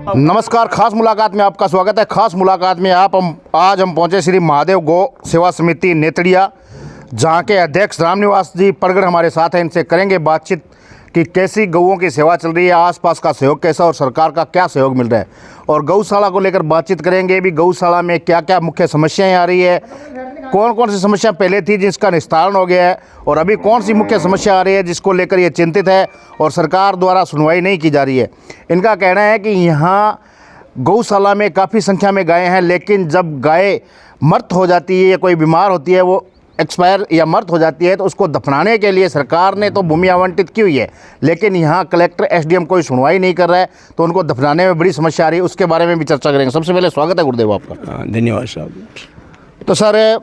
नमस्कार, खास मुलाकात में आपका स्वागत है। खास मुलाकात में आज हम पहुंचे श्री महादेव गौ सेवा समिति नेतड़िया, जहां के अध्यक्ष रामनिवास जी परगड़ हमारे साथ हैं। इनसे करेंगे बातचीत कि कैसी गौओं की सेवा चल रही है, आसपास का सहयोग कैसा और सरकार का क्या सहयोग मिल रहा है, और गौशाला को लेकर बातचीत करेंगे। भी गौशाला में क्या क्या मुख्य समस्याएं आ रही है, कौन कौन सी समस्या पहले थी जिसका निस्तारण हो गया है, और अभी कौन सी मुख्य समस्या आ रही है जिसको लेकर ये चिंतित है और सरकार द्वारा सुनवाई नहीं की जा रही है। इनका कहना है कि यहाँ गौशाला में काफ़ी संख्या में गायें हैं, लेकिन जब गाय मृत हो जाती है या कोई बीमार होती है, वो एक्सपायर या मृत हो जाती है, तो उसको दफनाने के लिए सरकार ने तो भूमि आवंटित की हुई है, लेकिन यहाँ कलेक्टर एसडीएम कोई सुनवाई नहीं कर रहा है, तो उनको दफनाने में बड़ी समस्या आ रही है। उसके बारे में भी चर्चा करेंगे। सबसे पहले स्वागत है गुरुदेव आपका। धन्यवाद साहब। तो सर,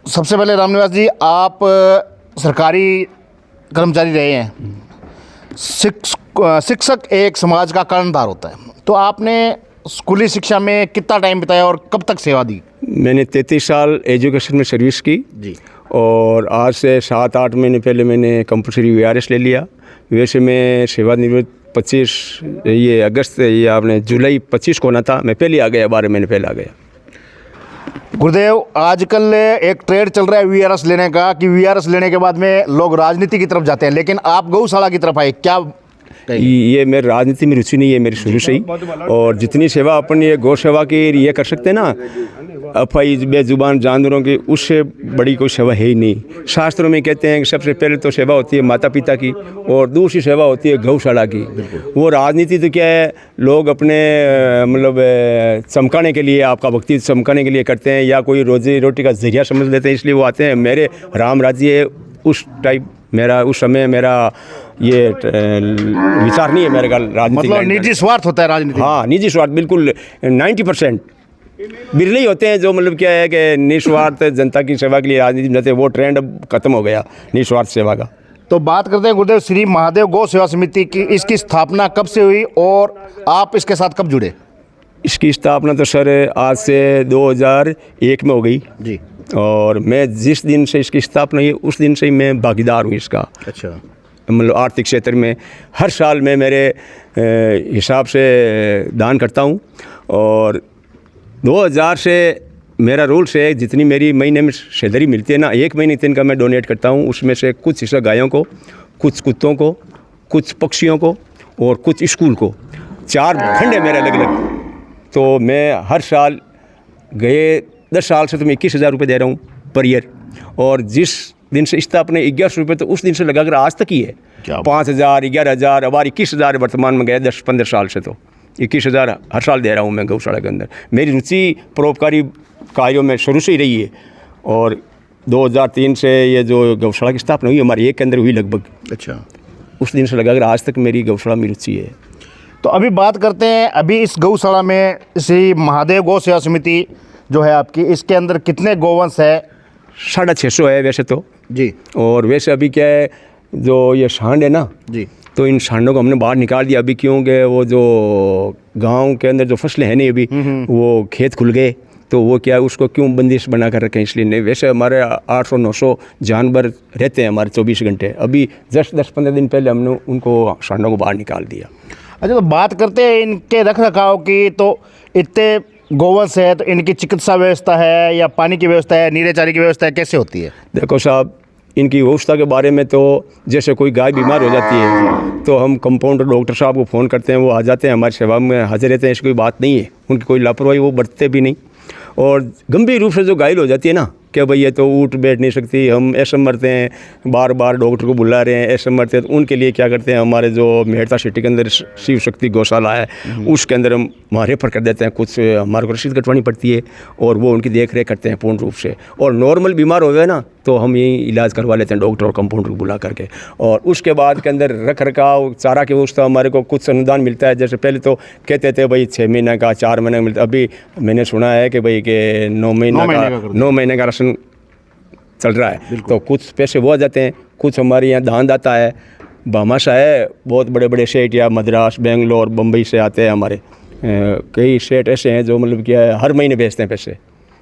सबसे पहले रामनिवास जी, आप सरकारी कर्मचारी रहे हैं, शिक्षक एक समाज का कर्णधार होता है, तो आपने स्कूली शिक्षा में कितना टाइम बिताया और कब तक सेवा दी? मैंने 33 साल एजुकेशन में सर्विस की जी, और आज से 7-8 महीने पहले मैंने कंपलसरी वीआरएस ले लिया। वैसे मैं सेवानिवृत्त 25 ये अगस्त ये आपने जुलाई 25 को ना था, मैं पहले आ गया, 12 महीने पहले आ गया। गुरुदेव, आजकल एक ट्रेंड चल रहा है वीआरएस लेने का, कि वीआरएस लेने के बाद में लोग राजनीति की तरफ जाते हैं, लेकिन आप गौशाला की तरफ आए, क्या? ये मेरी राजनीति में रुचि नहीं है मेरी शुरू से ही, और जितनी सेवा अपन ये गौ सेवा की ये कर सकते हैं ना, अफाई बेजुबान जानवरों की, उससे बड़ी कोई सेवा है ही नहीं। शास्त्रों में कहते हैं कि सबसे पहले तो सेवा होती है माता पिता की, और दूसरी सेवा होती है गौशाला की। वो राजनीति तो क्या है, लोग अपने मतलब चमकाने के लिए, आपका भक्ति चमकाने के लिए करते हैं, या कोई रोजी रोटी का जरिया समझ लेते हैं, इसलिए वो आते हैं। मेरे राम राज्य उस टाइप मेरा उस समय मेरा ये विचार नहीं है मेरे का राजनीति, मतलब निजी स्वार्थ होता है राजनीति। हाँ, निजी स्वार्थ बिल्कुल 90%। बिरले ही होते हैं जो मतलब क्या है कि निस्वार्थ जनता की सेवा के लिए राजनीति में जाते हैं। वो ट्रेंड अब खत्म हो गया निस्वार्थ सेवा का। तो बात करते हैं गुरुदेव, श्री महादेव गौ सेवा समिति की, इसकी स्थापना कब से हुई और आप इसके साथ कब जुड़े? इसकी स्थापना तो सर आज से 2001 में हो गई जी, और मैं जिस दिन से इसकी स्थापना हुई उस दिन से ही मैं भागीदार हूँ इसका। अच्छा, मतलब आर्थिक क्षेत्र में हर साल मैं मेरे हिसाब से दान करता हूँ, और 2000 से मेरा रूल्स है, जितनी मेरी महीने में सैलरी मिलती है ना, 1 महीने दिन का मैं डोनेट करता हूँ। उसमें से कुछ हिस्सा गायों को, कुछ कुत्तों को, कुछ पक्षियों को और कुछ स्कूल को। 4 फंड है मेरे अलग अलग। तो मैं हर साल गए 10 साल से तो मैं 21,000 रुपये दे रहा हूँ पर ईयर, और जिस दिन से स्थापना 1100 रुपये, तो उस दिन से लगाकर आज तक ही है 5,000, 11,000, अब 21,000 वर्तमान में गया 10-15 साल से, तो 21,000 हर साल दे रहा हूँ मैं गौशाला के अंदर। मेरी रुचि परोपकारी कार्यों में शुरू से ही रही है, और 2003 से ये जो गौशाला की स्थापना हुई हमारे एक के अंदर हुई लगभग। अच्छा, उस दिन से लगाकर आज तक मेरी गौशाला में रुचि है। तो अभी बात करते हैं, अभी इस गौशाला में श्री महादेव गौ सेवा समिति जो है आपकी, इसके अंदर कितने गोवंश है? 650 है वैसे तो जी, और वैसे अभी क्या है, जो ये सांड है ना जी, तो इन सांडों को हमने बाहर निकाल दिया अभी, क्योंकि वो जो गांव के अंदर जो फसलें हैं नहीं अभी, वो खेत खुल गए, तो वो क्या है, उसको क्यों बंदिश बना कर रखें, इसलिए नहीं। वैसे हमारे 800-900 जानवर रहते हैं हमारे 24 घंटे। अभी 10-15 दिन पहले हमने उनको सांडों को बाहर निकाल दिया। अच्छा, तो बात करते हैं इनके रख रखाव की, तो इतने गोवंश है, तो इनकी चिकित्सा व्यवस्था है या पानी की व्यवस्था है, नीरे चारे की व्यवस्था है, कैसे होती है? देखो साहब, इनकी व्यवस्था के बारे में तो जैसे कोई गाय बीमार हो जाती है तो हम कंपाउंडर डॉक्टर साहब को फ़ोन करते हैं, वो आ जाते हैं, हमारी सेवा में हाजिर रहते हैं। ऐसी कोई बात नहीं है, उनकी कोई लापरवाही वो बरतते भी नहीं। और गंभीर रूप से जो घायल हो जाती है ना, क्या भाई ये तो उठ बैठ नहीं सकती, हम ऐसे मरते हैं, बार बार डॉक्टर को बुला रहे हैं, ऐसे मरते हैं, तो उनके लिए क्या करते हैं, हमारे जो मेहता सिटी के अंदर शिव शक्ति गौशाला है उसके अंदर हम वहाँ रेफर कर देते हैं। कुछ हमारे को रसीद कटवानी पड़ती है और वो उनकी देख रेख करते हैं पूर्ण रूप से। और नॉर्मल बीमार हो गए ना तो हम यही इलाज करवा लेते हैं डॉक्टर और कंपाउंडर को बुला करके। और उसके बाद के अंदर रख रखाव चारा की व्यवस्था हमारे को कुछ अनुदान मिलता है। जैसे पहले तो कहते थे भाई 6 महीने का 4 महीने का मिलता, अभी मैंने सुना है कि भाई के 9 महीने का राशन चल रहा है। तो कुछ पैसे वो आ जाते हैं, कुछ हमारे यहाँ दान दाता है, भामाशाह है, बहुत बड़े बड़े सेठ या मद्रास, बेंगलोर, बम्बई से आते हैं हमारे। कई सेठ ऐसे हैं जो मतलब क्या है हर महीने भेजते हैं पैसे।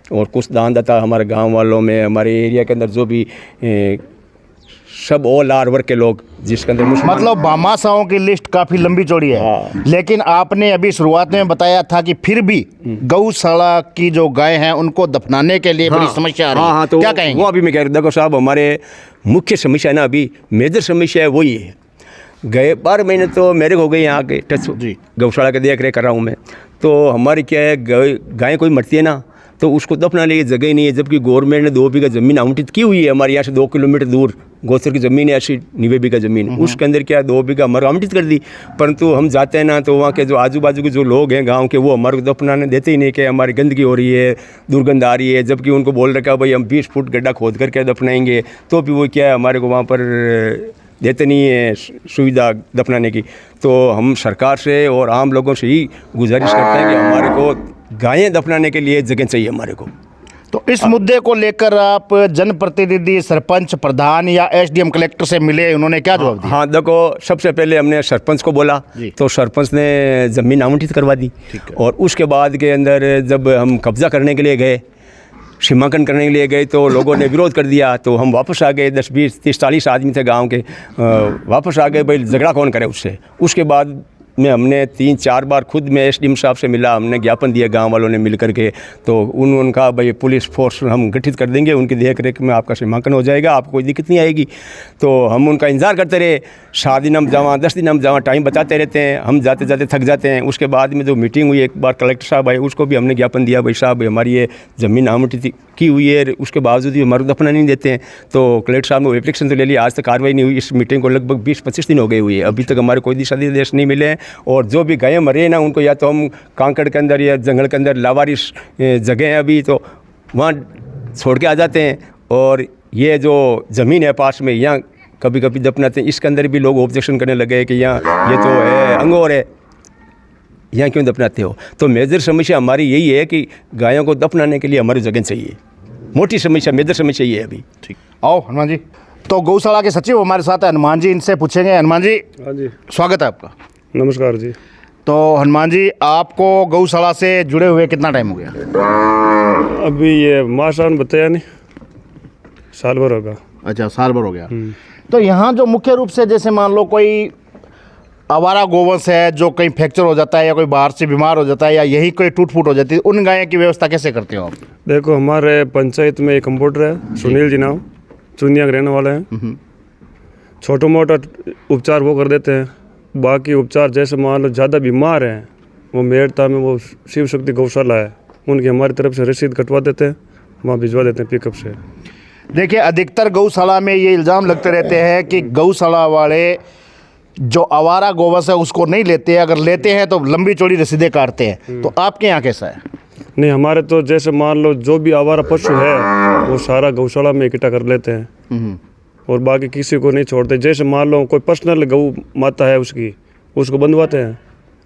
और कुछ दान दाता हमारे गांव वालों में, हमारे एरिया के अंदर जो भी सब ऑल आर वर्ग के लोग, जिसके अंदर मुसलमान मतलब भामाशाहों की लिस्ट काफ़ी लंबी चौड़ी है। हाँ। लेकिन आपने अभी शुरुआत में बताया था कि फिर भी गौशाला की जो गाय हैं उनको दफनाने के लिए बड़ी समस्या आ रही है। हाँ, तो क्या कहेंगे? वो अभी मैं कह रहा देखो साहब, हमारे मुख्य समस्या है ना, अभी मेजर समस्या है वही है। गए 12 महीने तो मेरे हो गए यहाँ के टच जी। गौशाला के देख रेख कर रहा हूँ मैं। तो हमारी क्या है, गाय कोई मरती है ना तो उसको दफनाने की जगह ही नहीं है, जबकि गवर्नमेंट ने 2 बीघा ज़मीन आवंटित की हुई है हमारे यहाँ से 2 किलोमीटर दूर। गौसर की ज़मीन है 80-90 बीघा ज़मीन, उसके अंदर क्या 2 बीघा हमारे आवंटित कर दी। परंतु हम जाते हैं ना तो वहाँ के जो आजू बाजू के जो लोग हैं गांव के, वो हमारे को दफनाने देते ही नहीं, कि हमारी गंदगी हो रही है, दुर्गंध आ रही है। जबकि उनको बोल रखा भाई हम 20 फुट गड्ढा खोद करके दफनाएंगे, तो भी वो क्या है हमारे को वहाँ पर देते नहीं है सुविधा दफनाने की। तो हम सरकार से और आम लोगों से ही गुजारिश करते हैं कि हमारे को गायें दफनाने के लिए जगह चाहिए हमारे को। तो इस मुद्दे को लेकर आप जनप्रतिनिधि, सरपंच, प्रधान या एसडीएम कलेक्टर से मिले, उन्होंने क्या जवाब दिया? हाँ देखो, सबसे पहले हमने सरपंच को बोला तो सरपंच ने ज़मीन आवंटित करवा दी। और उसके बाद के अंदर जब हम कब्ज़ा करने के लिए गए, सीमांकन करने के लिए गए, तो लोगों ने विरोध कर दिया। तो हम वापस आ गए, 10, 20, 30, 40 आदमी थे गांव के, वापस आ गए, भाई झगड़ा कौन करे उससे। उसके बाद में हमने 3-4 बार खुद में एसडीएम साहब से मिला, हमने ज्ञापन दिया गांव वालों ने मिल करके। तो उनका भाई पुलिस फोर्स हम गठित कर देंगे, उनकी देख रेख में आपका सीमांकन हो जाएगा, आपको कोई दिक्कत नहीं आएगी। तो हम उनका इंतज़ार करते रहे, 7 दिन हम जावा, 10 दिन हम जावा, टाइम बताते रहते हैं, हम जाते जाते थक जाते हैं। उसके बाद में जो मीटिंग हुई एक बार कलेक्टर साहब आए, उसको भी हमने ज्ञापन दिया, भाई साहब हमारी ये ज़मीन आवंटित की हुई है, उसके बावजूद भी हमारे दफना नहीं देते हैं। तो कलेक्टर साहब ने एप्लीकेशन तो ले लिया, आज तक कार्रवाई नहीं हुई। इस मीटिंग को लगभग 20-25 दिन हो गए हुए हैं, अभी तक हमारे कोई दिशा निर्देश नहीं मिले हैं। और जो भी गायें मरे हैं ना, उनको या तो हम कांकड़ के अंदर या जंगल के अंदर लावारिस जगह है अभी, तो वहाँ छोड़ के आ जाते हैं। और ये जो ज़मीन है पास में, यहाँ कभी कभी दफनाते हैं। इसके अंदर भी लोग ऑब्जेक्शन करने लगे कि यहाँ ये तो है अंगोर है, यहाँ क्यों दफनाते हो। तो मेजर समस्या हमारी यही है कि गायों को दफनाने के लिए हमारी जगह चाहिए, मोटी समस्या, मेजर समस्या ये है अभी। ठीक, आओ हनुमान जी। तो गौशाला के सचिव हमारे साथ है हनुमान जी, इनसे पूछेंगे। हनुमान जी, हाँ जी, स्वागत है आपका। नमस्कार जी। तो हनुमान जी, आपको गौशाला से जुड़े हुए कितना टाइम हो गया? अभी ये माशान बताया नहीं, साल भर होगा। अच्छा, साल भर हो गया। तो यहाँ जो मुख्य रूप से, जैसे मान लो कोई आवारा गोवंश है जो कहीं फ्रैक्चर हो जाता है, या कोई बाहर से बीमार हो जाता है, या यही कोई टूट फूट हो जाती है, उन गायों की व्यवस्था कैसे करते हो आप? देखो, हमारे पंचायत में एक कंपाउंडर है, सुनील जी नाम, चुनिया के रहने वाले हैं। छोटा मोटा उपचार वो कर देते हैं। बाकी उपचार जैसे मान लो ज़्यादा बीमार हैं, वो मेरता में वो शिव शक्ति गौशाला है, उनकी हमारी तरफ से रसीद कटवा देते हैं, वहाँ भिजवा देते हैं पिकअप से। देखिए, अधिकतर गौशाला में ये इल्ज़ाम लगते रहते हैं कि गौशाला वाले जो आवारा गोवंश है उसको नहीं लेते हैं, अगर लेते हैं तो लंबी चौड़ी रसीदें काटते हैं। तो आपके यहाँ कैसा है? नहीं, हमारे तो जैसे मान लो जो भी आवारा पशु है वो सारा गौशाला में इकट्ठा कर लेते हैं, और बाकी किसी को नहीं छोड़ते। जैसे मान लो कोई पर्सनल गौ माता है उसको बंधवाते हैं,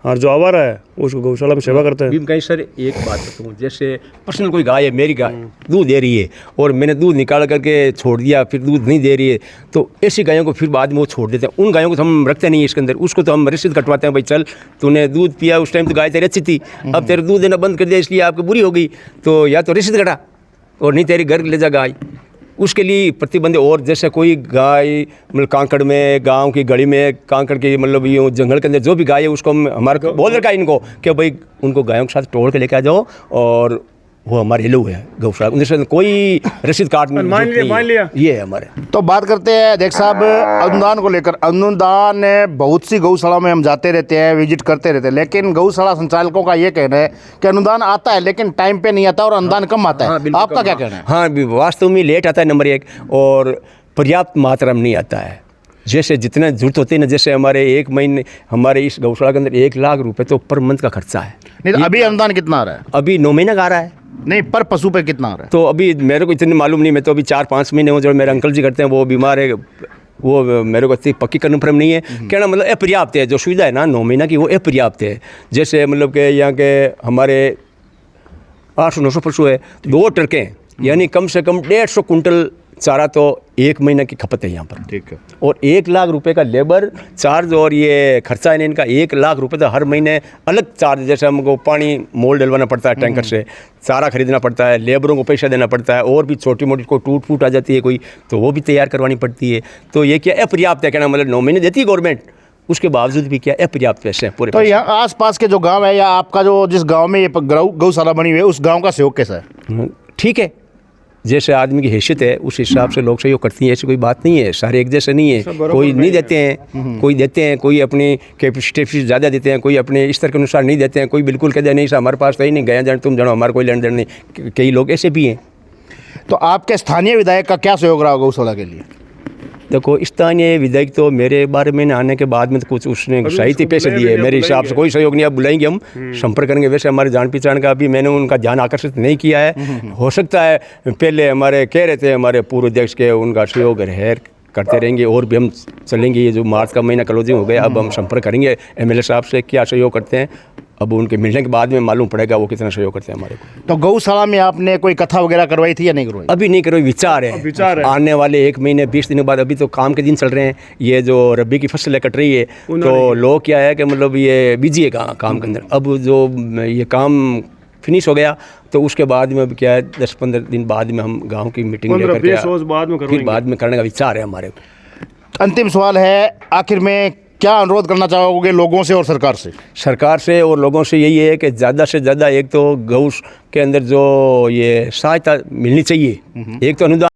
और जो आवारा है उसको गौशाला में सेवा करते हैं। कहीं सर एक बात बताऊँ, जैसे पर्सनल कोई गाय है, मेरी गाय दूध दे रही है और मैंने दूध निकाल करके छोड़ दिया, फिर दूध नहीं दे रही है, तो ऐसी गायों को फिर बाद में वो छोड़ देते हैं। उन गायों को तो हम रखते नहीं इसके अंदर, उसको तो हम रसीद कटवाते हैं, भाई चल तूने दूध पिया, उस टाइम तो गाय तेरी अच्छी थी, अब तेरे दूध देना बंद कर दिया इसलिए आपकी बुरी हो गई, तो या तो रसीद कटा और नहीं तेरी घर ले जा गाय, उसके लिए प्रतिबंध। और जैसे कोई गाय मतलब कांकड़ में, गांव की गली में कांकड़ की मतलब ये जंगल के अंदर जो भी गाय है उसको हम हमारे बोल रखा है इनको कि भाई उनको गायों के साथ तोड़ के लेके आ जाओ, और वो हमारे एलो है गौशाला, उनसे कोई रसीद काट नहीं, मान लिया ये है हमारे। तो बात करते हैं देख साहब अनुदान को लेकर। अनुदान बहुत सी गौशाला में हम जाते रहते हैं, विजिट करते रहते हैं, लेकिन गौशाला संचालकों का ये कहना है कि अनुदान आता है लेकिन टाइम पे नहीं आता और अनुदान कम आता है। आपका क्या कहना है? हाँ, वास्तव में लेट आता है नंबर 1, और पर्याप्त मात्रा में नहीं आता है। जैसे जितना जरूरत होती है ना, जैसे हमारे 1 महीने हमारे इस गौशाला के अंदर 1 लाख रुपए तो पर मंथ का खर्चा है। नहीं तो अभी अनुदान कितना आ रहा है? अभी 9 महीने का आ रहा है। नहीं, पर पशु पे कितना आ रहा है? तो अभी मेरे को इतनी मालूम नहीं, मैं तो अभी 4-5 महीने हो, जो मेरे अंकल जी करते हैं वो बीमार है, वो मेरे को इतनी पक्की कन्फर्म नहीं है। कहना मतलब अपर्याप्त है, जो सुविधा है ना 9 महीना की वो अपर्याप्त है। जैसे मतलब कि यहाँ के हमारे 800-900 पशु है, 2 ट्रकें यानी कम से कम 150 कुंटल चारा तो 1 महीने की खपत है यहाँ पर, ठीक है। और 1 लाख रुपए का लेबर चार्ज और ये खर्चा है इनका 1 लाख रुपए तो हर महीने अलग चार्ज, जैसे हमको पानी मोल डलवाना पड़ता है टैंकर से, चारा खरीदना पड़ता है, लेबरों को पैसा देना पड़ता है, और भी छोटी मोटी कोई टूट फूट आ जाती है कोई तो वो भी तैयार करवानी पड़ती है। तो ये क्या अपर्याप्त है, कहना मतलब 9 महीने देती है गवर्नमेंट, उसके बावजूद भी क्या अपर्याप्त पैसे हैं पूरे। तो यहाँ आसपास के जो गांव है या आपका जो जिस गांव में ये गौशाला बनी हुई है उस गांव का सहयोग कैसा है? ठीक है, जैसे आदमी की हैसियत है उस हिसाब से लोग सहयोग करती हैं, ऐसी कोई बात नहीं है, सारे एक जैसे नहीं है, कोई नहीं देते हैं, कोई देते हैं, कोई अपनी कैपेसिटी ज़्यादा देते हैं, कोई अपने स्तर के अनुसार नहीं देते हैं, कोई बिल्कुल कहते हैं नहीं सर हमारे पास तो ही नहीं, गया जान तुम जानो हमारा कोई लेन देन नहीं, कई लोग ऐसे भी हैं। तो आपके स्थानीय विधायक का क्या सहयोग रहा गौशाला के लिए? देखो स्थानीय विधायक तो मेरे बारे में आने के बाद में तो कुछ उसने साहित्य पैसे दिए, मेरे हिसाब से कोई सहयोग नहीं। अब बुलाएंगे हम, संपर्क करेंगे, वैसे हमारे जान पहचान का अभी मैंने उनका ध्यान आकर्षित नहीं किया है, हो सकता है पहले हमारे कह रहे थे हमारे पूर्व अध्यक्ष के, उनका सहयोग है करते रहेंगे और भी हम चलेंगे। ये जो मार्च का महीना क्लोजिंग हो गया, अब हम संपर्क करेंगे एमएलए साहब से क्या सहयोग करते हैं, अब उनके मिलने के बाद में मालूम पड़ेगा वो कितना सहयोग करते हैं हमारे को। तो गौशाला में आपने कोई कथा वगैरह करवाई थी या नहीं करवाई? अभी नहीं करो, विचार है आने वाले 1 महीने 20 दिनों बाद, अभी तो काम के दिन चल रहे हैं, ये जो रबी की फसल कट रही है तो लोग क्या है कि मतलब ये बिजी है काम के अंदर, अब जो ये काम फिनिश हो गया तो उसके बाद में अब क्या है 10-15 दिन बाद में हम गांव की मीटिंग लेकर के फिर बाद में करने का विचार है हमारे को। अंतिम सवाल है, आखिर में क्या अनुरोध करना चाहोगे लोगों से और सरकार से? सरकार से और लोगों से यही है कि ज़्यादा से ज़्यादा एक तो गौ के अंदर जो ये सहायता मिलनी चाहिए, एक तो अनुदान